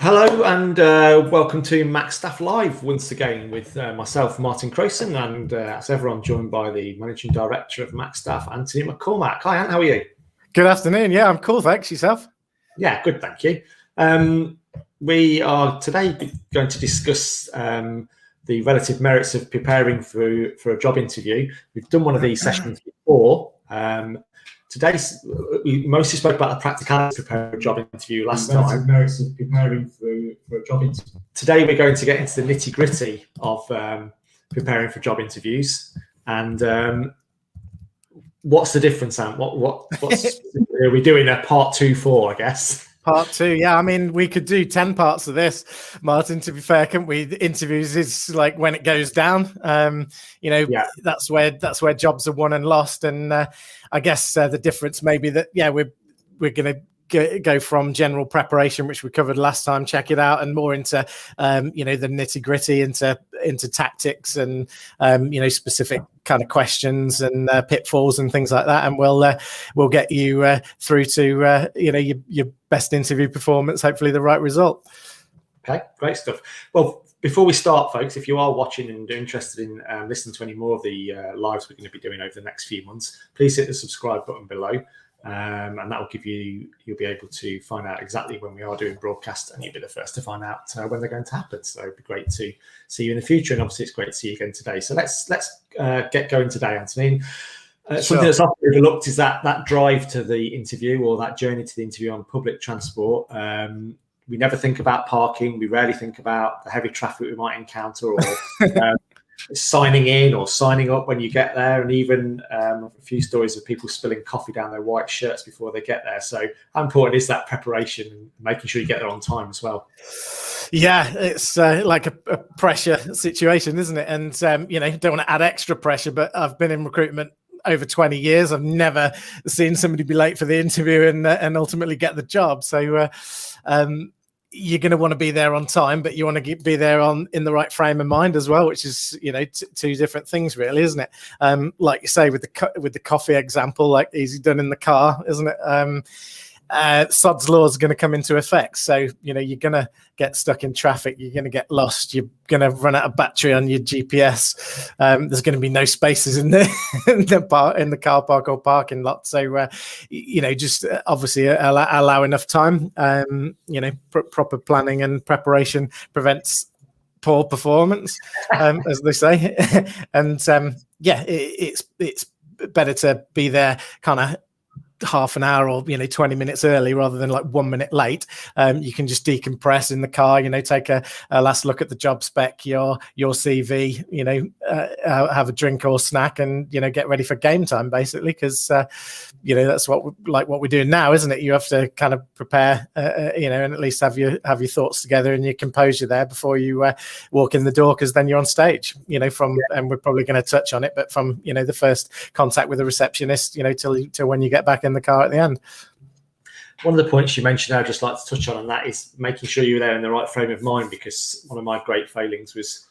Hello and welcome to Macstaff Live once again with myself, Martin Crowson, and as ever, I'm joined by the Managing Director of Macstaff, Anthony McCormack. Hi, Ant, how are you? Good afternoon. Yeah, I'm cool. Thanks. Yourself? Yeah, good, thank you. We are today going to discuss the relative merits of preparing for a job interview. We've done one of these sessions before. Today, we mostly spoke about the practicalities of preparing for a job interview last time. Merits of preparing for a job interview. Today, we're going to get into the nitty gritty of preparing for job interviews. And what's the difference, Ant? What's are we doing a part 2 for? I guess. Part 2, yeah. I mean, we could do 10 parts of this, Martin. To be fair, couldn't we? The interviews is like when it goes down. That's where jobs are won and lost. And I guess the difference may be that we're going to go from general preparation, which we covered last time, check it out, and more into the nitty gritty, into tactics and specific kind of questions and pitfalls and things like that, and we'll get you through to your best interview performance, hopefully the right result. Okay, great stuff. Well, before we start, folks, if you are watching and interested in listening to any more of the lives we're going to be doing over the next few months, please hit the subscribe button below. And that will give you'll be able to find out exactly when we are doing broadcasts, and you'll be the first to find out when they're going to happen. So it'd be great to see you in the future, and obviously it's great to see you again today. So let's get going today, Anthony. Something that's often overlooked is that drive to the interview, or that journey to the interview on public transport. We never think about parking. We rarely think about the heavy traffic we might encounter, or signing in or signing up when you get there, and even a few stories of people spilling coffee down their white shirts before they get there. So how important is that preparation and making sure you get there on time as well? Yeah, it's like a pressure situation, isn't it? And don't want to add extra pressure, but I've been in recruitment over 20 years. I've never seen somebody be late for the interview and ultimately get the job. So you're going to want to be there on time, but you want to be there in the right frame of mind as well, which is two different things, really, isn't it? Like you say, with the coffee example, like easy done in the car, isn't it? Sod's law is going to come into effect. So, you're going to get stuck in traffic. You're going to get lost. You're going to run out of battery on your GPS. There's going to be no spaces in the car park or parking lot. So, just obviously allow enough time. Proper planning and preparation prevents poor performance, as they say. And it's better to be there kind of half an hour or 20 minutes early rather than like 1 minute late. You can just decompress in the car, take a last look at the job spec, your CV, have a drink or snack, and get ready for game time, basically, because that's what we're doing now, isn't it? You have to kind of prepare and at least have your thoughts together and your composure there before you walk in the door, because then you're on stage, and we're probably going to touch on it, but from the first contact with the receptionist till when you get back in the car at the end. One of the points you mentioned I'd just like to touch on, and that is making sure you're there in the right frame of mind, because one of my great failings was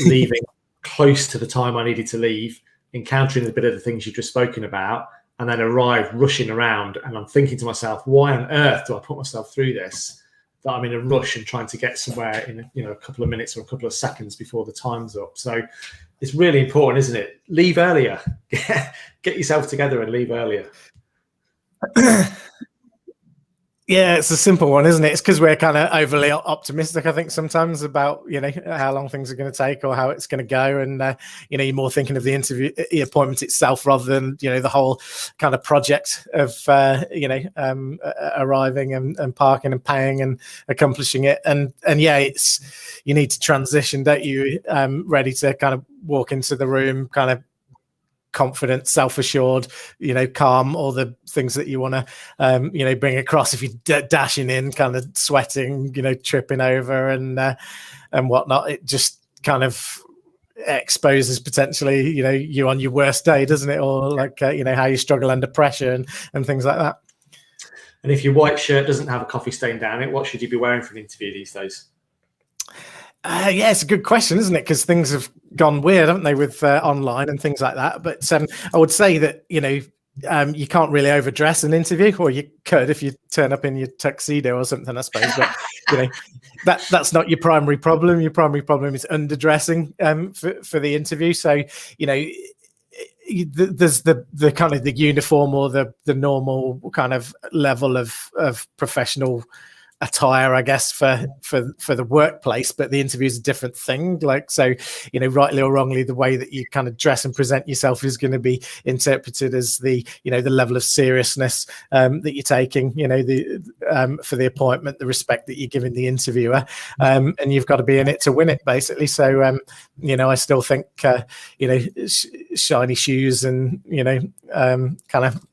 leaving close to the time I needed to leave, encountering a bit of the things you've just spoken about, and then arrive rushing around, and I'm thinking to myself, why on earth do I put myself through this, that I'm in a rush and trying to get somewhere in a couple of minutes or a couple of seconds before the time's up. So it's really important, isn't it? Leave earlier. Get yourself together and leave earlier. Yeah, it's a simple one, isn't it? It's because we're kind of overly optimistic, I think, sometimes about how long things are going to take or how it's going to go, and you're more thinking of the interview, the appointment itself, rather than the whole kind of project of arriving and parking and paying and accomplishing it. And it's you need to transition, don't you? Ready to kind of walk into the room, kind of confident, self-assured, calm, all the things that you want to bring across. If you're dashing in, kind of sweating, tripping over and whatnot, it just kind of exposes potentially you on your worst day, doesn't it? Or like how you struggle under pressure and things like that. And if your white shirt doesn't have a coffee stain down it, what should you be wearing for an interview these days? Yeah, it's a good question, isn't it? Because things have gone weird, haven't they, with online and things like that. But I would say that you can't really overdress an interview, or you could if you turn up in your tuxedo or something, I suppose. But that's not your primary problem. Your primary problem is underdressing for the interview. So there's the kind of the uniform or the normal kind of level of professional attire, I guess, for the workplace, but the interview is a different thing. Like, so, rightly or wrongly, the way that you kind of dress and present yourself is going to be interpreted as the level of seriousness that you're taking, for the appointment, the respect that you're giving the interviewer, and you've got to be in it to win it, basically. So, I still think, shiny shoes and, kind of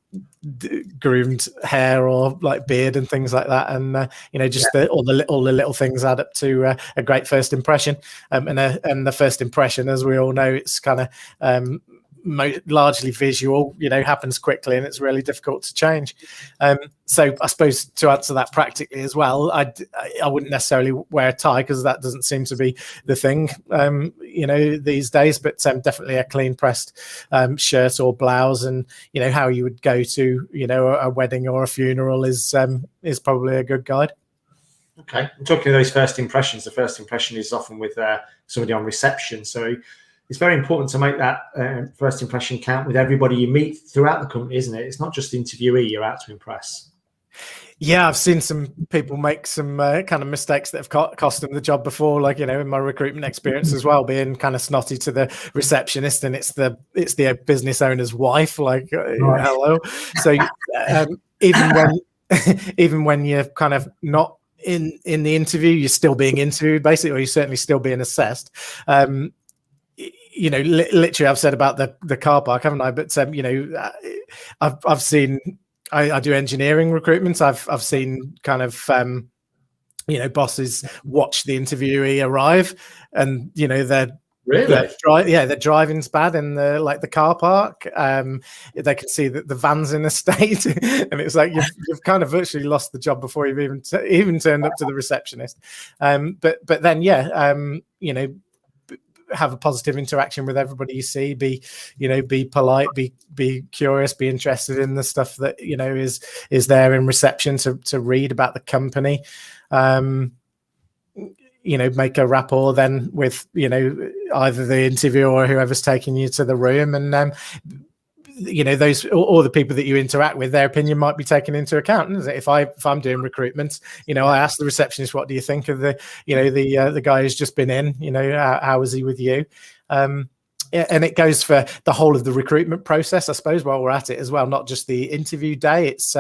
groomed hair or like beard and things like that, and all the little things add up to a great first impression, and the first impression, as we all know, it's kind of largely visual, happens quickly, and it's really difficult to change. So I suppose to answer that practically as well, I wouldn't necessarily wear a tie, because that doesn't seem to be the thing, these days. But definitely a clean pressed shirt or blouse, and how you would go to a wedding or a funeral is probably a good guide. Okay, I'm talking of those first impressions. The first impression is often with somebody on reception, so it's very important to make that first impression count with everybody you meet throughout the company, isn't it? It's not just the interviewee you're out to impress. Yeah, I've seen some people make some kind of mistakes that have cost them the job before, like, in my recruitment experience as well, being kind of snotty to the receptionist, and it's the business owner's wife, like, hello. So even when you're kind of not in the interview, you're still being interviewed, basically, or you're certainly still being assessed. Literally, I've said about the car park, haven't I? But I've seen. I do engineering recruitment. I've seen kind of bosses watch the interviewee arrive, and they're really their driving's bad in the car park. They can see that the van's in a state, and it's like you've kind of virtually lost the job before you've even turned up to the receptionist. But then have a positive interaction with everybody you see, be polite, be curious, be interested in the stuff that is there in reception to read about the company, make a rapport then with either the interviewer or whoever's taking you to the room, and those all the people that you interact with, their opinion might be taken into account, isn't it? If I'm doing recruitment, I ask the receptionist, what do you think of the guy who's just been in, how was he with you? And it goes for the whole of the recruitment process, I suppose, while we're at it as well, not just the interview day. It's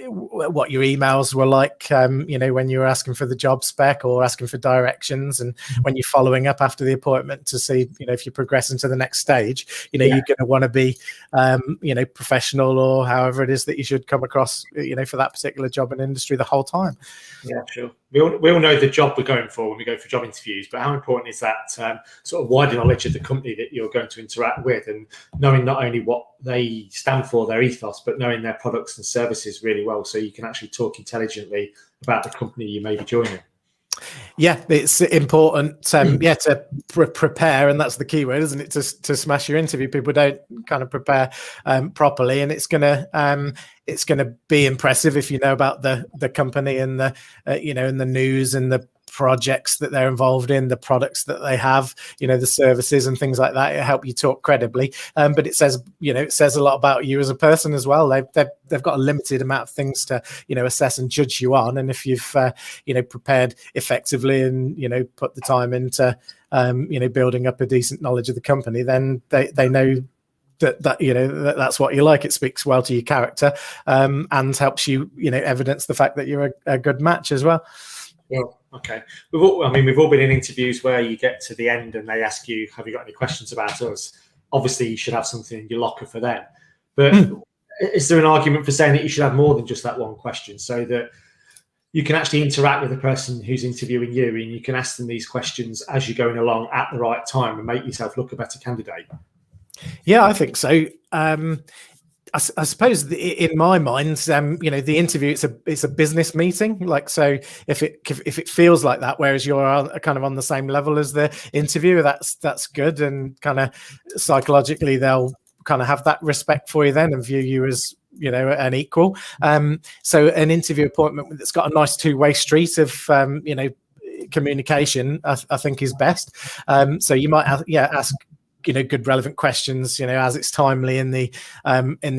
what your emails were like, when you were asking for the job spec or asking for directions, and when you're following up after the appointment to see, if you're progressing to the next stage, you're going to want to be, professional, or however it is that you should come across, for that particular job and industry the whole time. Yeah, sure. We all know the job we're going for when we go for job interviews, but how important is that sort of wider knowledge of the company that you're going to interact with, and knowing not only what they stand for, their ethos, but knowing their products and services really well, so you can actually talk intelligently about the company you may be joining. Yeah, it's important to prepare, and that's the key word, isn't it, to smash your interview. People don't kind of prepare properly, and it's gonna be impressive if you know about the company and the and the news and the projects that they're involved in, the products that they have, the services and things like that. It help you talk credibly, but it says a lot about you as a person as well. They've got a limited amount of things to assess and judge you on, and if you've prepared effectively and put the time into building up a decent knowledge of the company, then they know that's what you like. It speaks well to your character, and helps you evidence the fact that you're a good match as well. Well, okay. We've all been in interviews where you get to the end and they ask you, have you got any questions about us? Obviously, you should have something in your locker for them. But is there an argument for saying that you should have more than just that one question, so that you can actually interact with the person who's interviewing you, and you can ask them these questions as you're going along at the right time and make yourself look a better candidate? Yeah, I think so. I suppose in my mind, the interview, it's a business meeting. Like, so if it feels like that, whereas you're kind of on the same level as the interviewer, that's good, and kind of psychologically they'll kind of have that respect for you then and view you as, you know, an equal. So an interview appointment that's got a nice two-way street of, you know, communication, I think is best. So you might ask, you know, good relevant questions, you know, as it's timely in the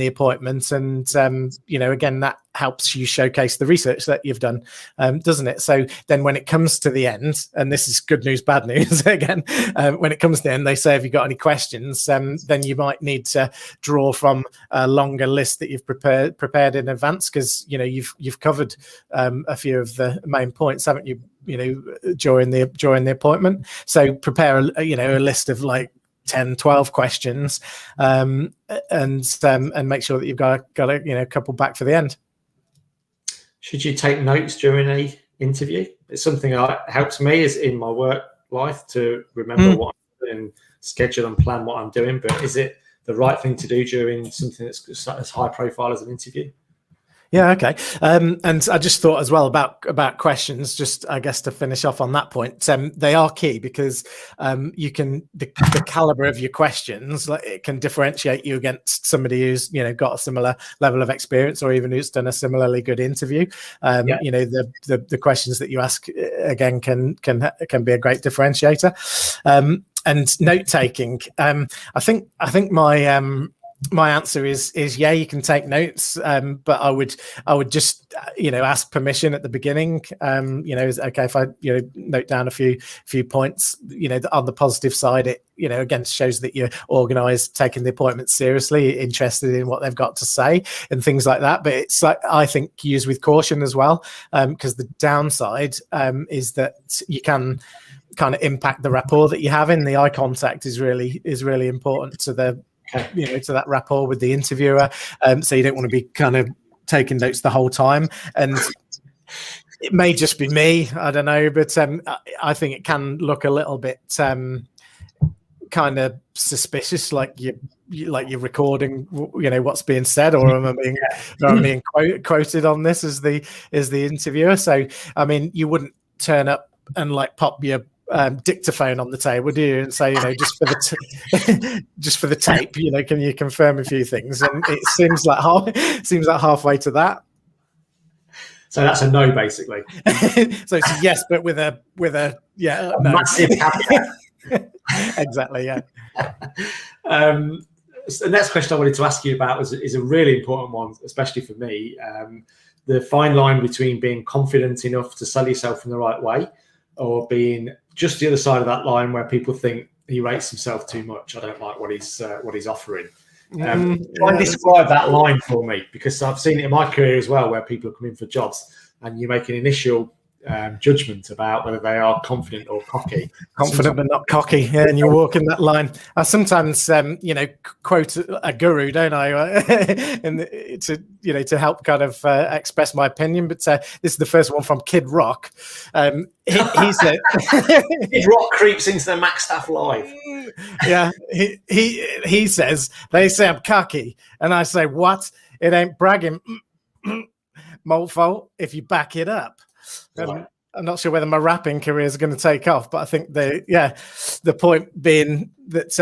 appointment, and you know, again, that helps you showcase the research that you've done, doesn't it? So then when it comes to the end, and this is good news, bad news again, when it comes to the end, they say, have you got any questions? Then you might need to draw from a longer list that you've prepared in advance, because, you know, you've covered a few of the main points, haven't you? You know, during the appointment. So prepare a list of like 10, 12 questions, and make sure that you've got a, you know, couple back for the end. Should you take notes during any interview? It's something that helps me is in my work life to remember what I'm doing, schedule and plan what I'm doing. But is it the right thing to do during something that's as high profile as an interview? Yeah, okay. And I just thought as well about questions, just I guess to finish off on that point, they are key, because you can the caliber of your questions, like, it can differentiate you against somebody who's, you know, got a similar level of experience, or even who's done a similarly good interview. You know, the questions that you ask again can be a great differentiator. And note taking, I think my answer is yeah, you can take notes, but I would just, you know, ask permission at the beginning. You know, is it okay if I, you know, note down a few points? You know, on the positive side, it, you know, again, shows that you're organised, taking the appointment seriously, interested in what they've got to say and things like that. But it's like, I think, use with caution as well, because the downside is that you can kind of impact the rapport that you have in. The eye contact is really important to the, you know, to that rapport with the interviewer. So you don't want to be kind of taking notes the whole time. And it may just be me, I don't know, but I think it can look a little bit kind of suspicious, like you're recording, you know, what's being said, or am I being quoted on this as the interviewer. So I mean, you wouldn't turn up and like pop your dictaphone on the table, do you, and say, you know, just for the tape, you know, can you confirm a few things? And it seems like halfway to that. So that's a no, basically. So it's a yes, but with a yeah, no. Massive caveat. Exactly, yeah. The next question I wanted to ask you about is a really important one, especially for me. The fine line between being confident enough to sell yourself in the right way, or being just the other side of that line where people think he rates himself too much. I don't like what he's offering. Try and describe that line for me, because I've seen it in my career as well, where people are coming for jobs and you make an initial judgment about whether they are confident or cocky. Confident but not cocky, yeah, and you walk in that line. I sometimes, you know, quote a guru, don't I, and to help kind of express my opinion. But this is the first one from Kid Rock. He said, Kid Rock creeps into the Macstaff live. Yeah, he says, they say I'm cocky, and I say, what? It ain't bragging, mofo, if you back it up. Right. I'm not sure whether my rapping career is going to take off, but I think the point being that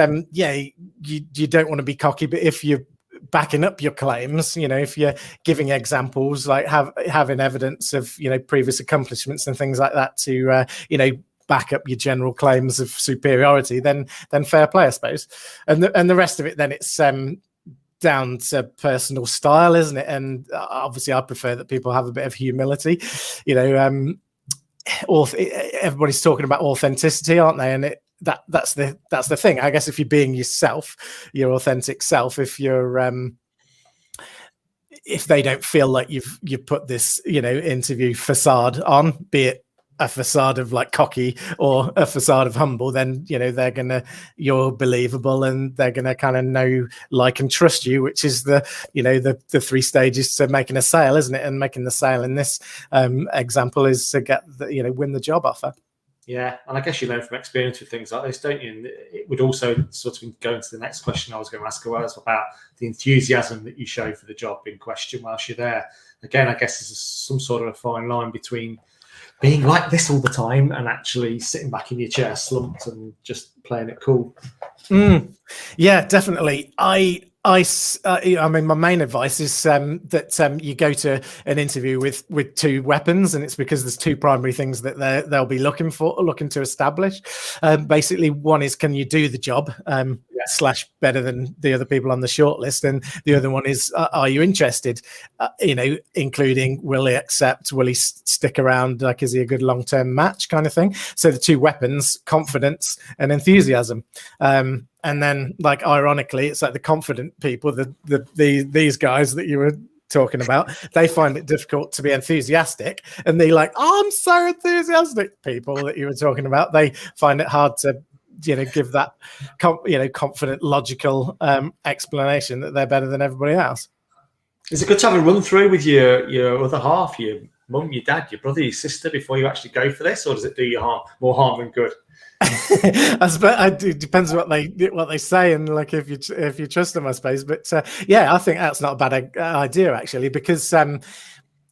you don't want to be cocky, but if you're backing up your claims, you know, if you're giving examples, like having evidence of, you know, previous accomplishments and things like that to you know, back up your general claims of superiority, then fair play, I suppose. And the rest of it, then it's down to personal style, isn't it? And obviously I prefer that people have a bit of humility, you know. Everybody's talking about authenticity, aren't they? And that's the thing, I guess. If you're being yourself, your authentic self, if you're if they don't feel like you've put this, you know, interview facade on, be it a facade of like cocky or a facade of humble, then, you know, you're believable, and they're gonna kind of know, like, and trust you, which is the, you know, the 3 stages to making a sale, isn't it? And making the sale in this example is to get the, you know, win the job offer. Yeah, and I guess you learn from experience with things like this, don't you? And it would also sort of go into the next question I was going to ask was about the enthusiasm that you show for the job in question whilst you're there. Again, I guess there's some sort of a fine line between being like this all the time and actually sitting back in your chair slumped and just playing it cool. Yeah, definitely. I I mean, my main advice is that you go to an interview with two weapons, and it's because there's two primary things that they'll be looking to establish. Basically, one is, can you do the job? Slash better than the other people on the shortlist, and the other one is, are you interested? Including, will he accept? Will he stick around? Like, is he a good long-term match, kind of thing? So the two weapons: confidence and enthusiasm. And then, like, ironically, it's like the confident people, these guys that you were talking about, they find it difficult to be enthusiastic, and they like, oh, I'm so enthusiastic. People that you were talking about, they find it hard to, give that, confident, logical explanation that they're better than everybody else. Is it good to have a run through with your other half, your mum, your dad, your brother, your sister, before you actually go for this, or does it do you more harm than good? It depends what they say, and like if you trust them, I suppose. But I think that's not a bad idea, actually, because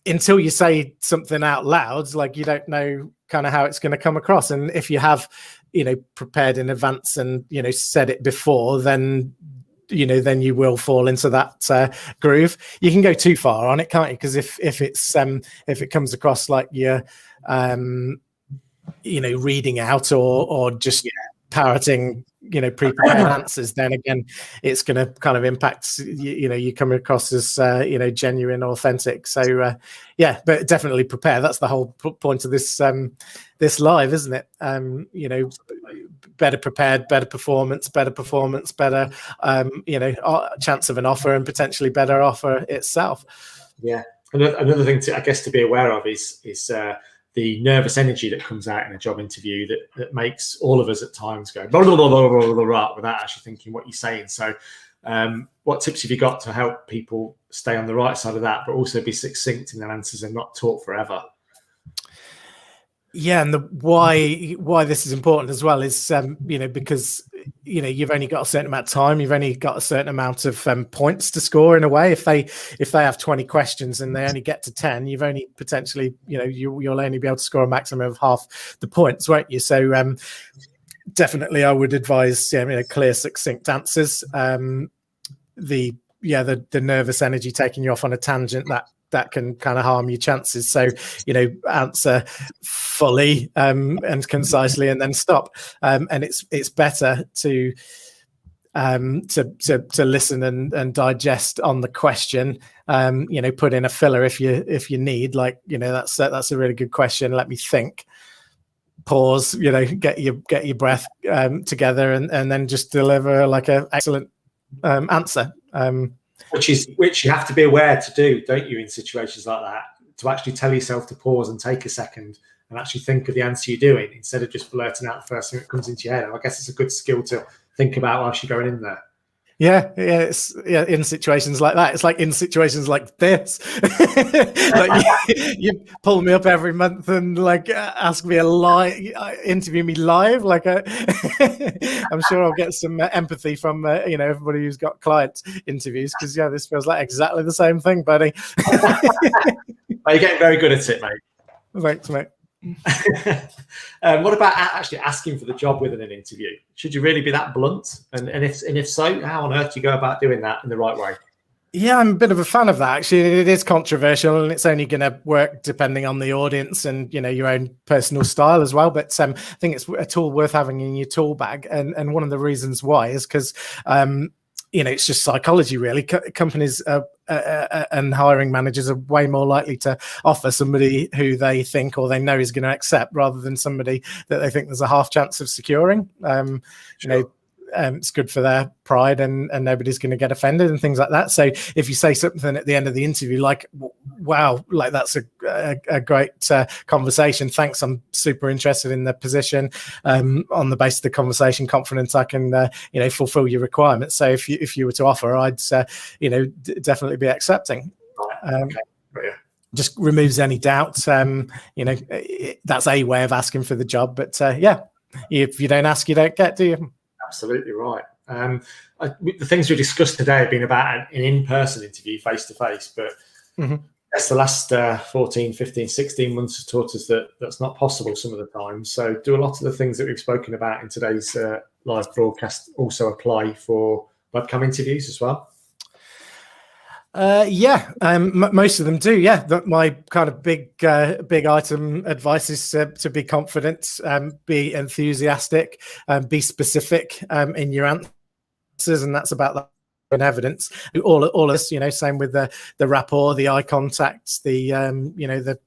until you say something out loud, like, you don't know kind of how it's going to come across. And if you have prepared in advance and said it before, then you will fall into that groove. You can go too far on it, can't you? Because if it comes across like you're reading out or just parroting pre-prepared answers, then again it's going to kind of impact you come across as genuine, authentic. So but definitely prepare. That's the whole point of this live, isn't it? Better prepared, better performance, better chance of an offer, and potentially better offer itself. Another thing to be aware of is the nervous energy that comes out in a job interview that makes all of us at times go blah, blah, blah, blah, blah, blah, blah, without actually thinking what you're saying. So what tips have you got to help people stay on the right side of that, but also be succinct in their answers and not talk forever? Yeah, and why this is important as well is because you've only got a certain amount of time, you've only got a certain amount of points to score in a way. If they have 20 questions and they only get to 10, you've only potentially you'll only be able to score a maximum of half the points, won't you? So definitely I would advise clear, succinct answers. The nervous energy taking you off on a tangent, that can kind of harm your chances. So, answer fully and concisely, and then stop. And it's better to listen and digest on the question. Put in a filler if you need. Like, that's a really good question. Let me think. Pause. Get your breath together, and then just deliver like an excellent answer. Which you have to be aware to do, don't you, in situations like that, to actually tell yourself to pause and take a second and actually think of the answer you're doing instead of just blurting out the first thing that comes into your head. And I guess it's a good skill to think about whilst you're going in there. It's in situations like that. It's like in situations like this, like you pull me up every month and like ask me interview me live. Like I'm sure I'll get some empathy from everybody who's got client interviews, because this feels like exactly the same thing, buddy. You're getting very good at it, mate. Thanks, mate. What about actually asking for the job within an interview? Should you really be that blunt? And if so, how on earth do you go about doing that in the right way? Yeah, I'm a bit of a fan of that, actually. It is controversial, and it's only going to work depending on the audience and your own personal style as well. But I think it's a tool worth having in your tool bag, and one of the reasons why is because it's just psychology, really. Companies and hiring managers are way more likely to offer somebody who they think or they know is going to accept, rather than somebody that they think there's a half chance of securing. Sure. It's good for their pride, and nobody's going to get offended and things like that. So if you say something at the end of the interview like, wow, like that's a great conversation, thanks, I'm super interested in the position, on the basis of the conversation, confident I can fulfill your requirements. So if you were to offer, I'd definitely be accepting. Just removes any doubt. That's a way of asking for the job, but if you don't ask, you don't get, do you? Absolutely right. The things we discussed today have been about an in-person interview, face-to-face, but that's the last 14, 15, 16 months has taught us that that's not possible some of the time. So do a lot of the things that we've spoken about in today's live broadcast also apply for webcam interviews as well? Yeah, most of them do. Yeah, my kind of big item advice is to be confident, be enthusiastic, be specific in your answers, and that's about that and evidence. All of this, same with the rapport, the eye contact, the the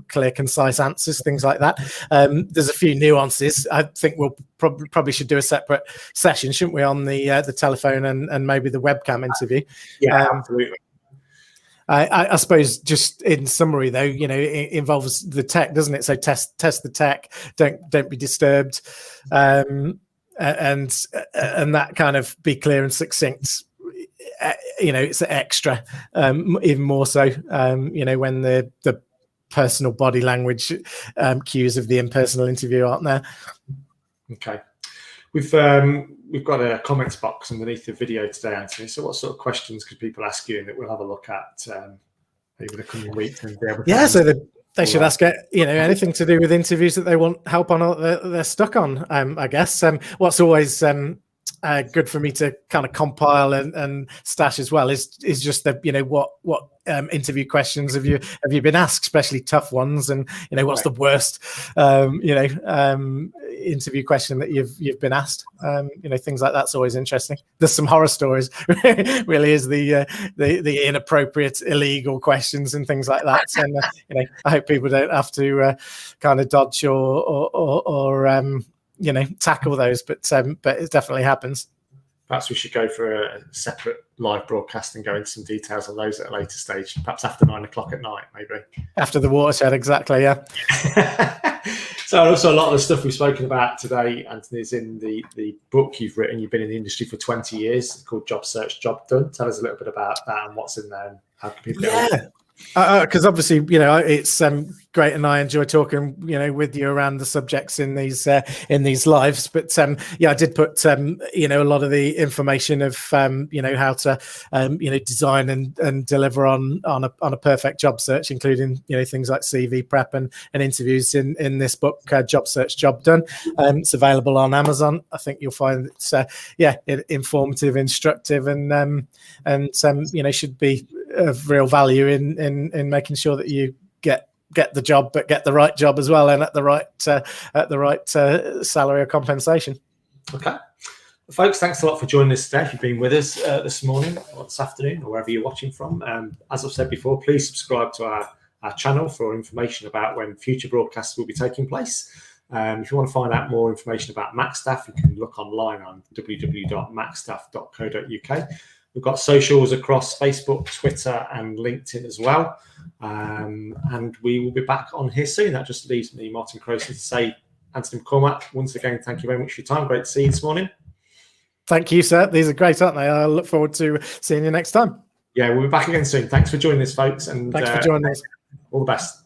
clear, concise answers, things like that. There's a few nuances. I think we'll probably should do a separate session, shouldn't we, on the telephone and maybe the webcam interview? Yeah, absolutely. I suppose, just in summary, though, it involves the tech, doesn't it? So test the tech. Don't be disturbed, and that kind of be clear and succinct. It's extra, even more so. When the personal body language cues of the impersonal interview aren't there. Okay. We've got a comments box underneath the video today, Anthony. So what sort of questions could people ask you that we'll have a look at over the coming weeks and be able to so they should ask anything to do with interviews that they want help on or they're stuck on, I guess. What's always good for me to kind of compile and stash as well is just the what interview questions have you been asked, especially tough ones, and what's the worst interview question that you've been asked. Things like that's always interesting. There's some horror stories. Really is the inappropriate, illegal questions and things like that. And I hope people don't have to kind of dodge or tackle those, but it definitely happens. Perhaps we should go for a separate live broadcast and go into some details on those at a later stage, perhaps after 9 o'clock at night, maybe. After the watershed, exactly, yeah. So also a lot of the stuff we've spoken about today, Anthony, is in the book you've written. You've been in the industry for 20 years. It's called Job Search, Job Done. Tell us a little bit about that and what's in there and how can people get on. Because obviously, it's great, and I enjoy talking, with you around the subjects in these lives. But I did put a lot of the information of how to design and deliver on a perfect job search, including things like CV prep and interviews in this book, Job Search, Job Done. It's available on Amazon. I think you'll find it's informative, instructive, and should be of real value in making sure that you get the job, but get the right job as well, and at the right salary or compensation. Okay, well, folks, thanks a lot for joining us today. If you've been with us this morning or this afternoon or wherever you're watching from, as I've said before, please subscribe to our channel for information about when future broadcasts will be taking place. If you want to find out more information about Macstaff, you can look online on www.macstaff.co.uk. We've got socials across Facebook, Twitter, and LinkedIn as well. And we will be back on here soon. That just leaves me, Martin Crowson, to say, Anthony McCormack, once again, thank you very much for your time. Great to see you this morning. Thank you, sir. These are great, aren't they? I look forward to seeing you next time. Yeah, we'll be back again soon. Thanks for joining us, folks. And thanks for joining us. All the best.